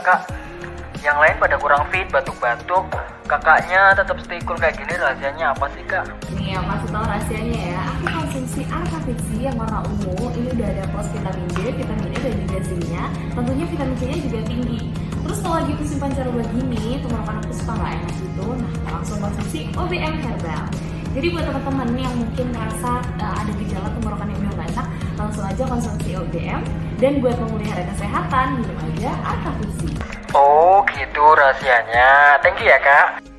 Kak, yang lain pada kurang fit, batuk-batuk. Kakaknya tetap stay cool kayak gini, rahasianya apa sih kak? Nih, yang kasih tahu rahasianya ya. Aku konsumsi Arca-Fit C yang warna ungu. Ini udah ada plus vitamin D, vitamin E dan juga zinc-nya. Tentunya vitamin C-nya juga tinggi. Terus kalau lagi musim pancaroba gini, tenggorokan aku suka nggak enak gitu. Nah, langsung konsumsi OBM Herbal. Jadi buat teman-teman nih yang mungkin merasa ada gejala tenggorokan yang udah nggak enak, langsung aja konsumsi OBM. Dan buat memelihara kesehatan, minum aja Arca-Fit C. Oh gitu rahasianya. Thank you ya kak.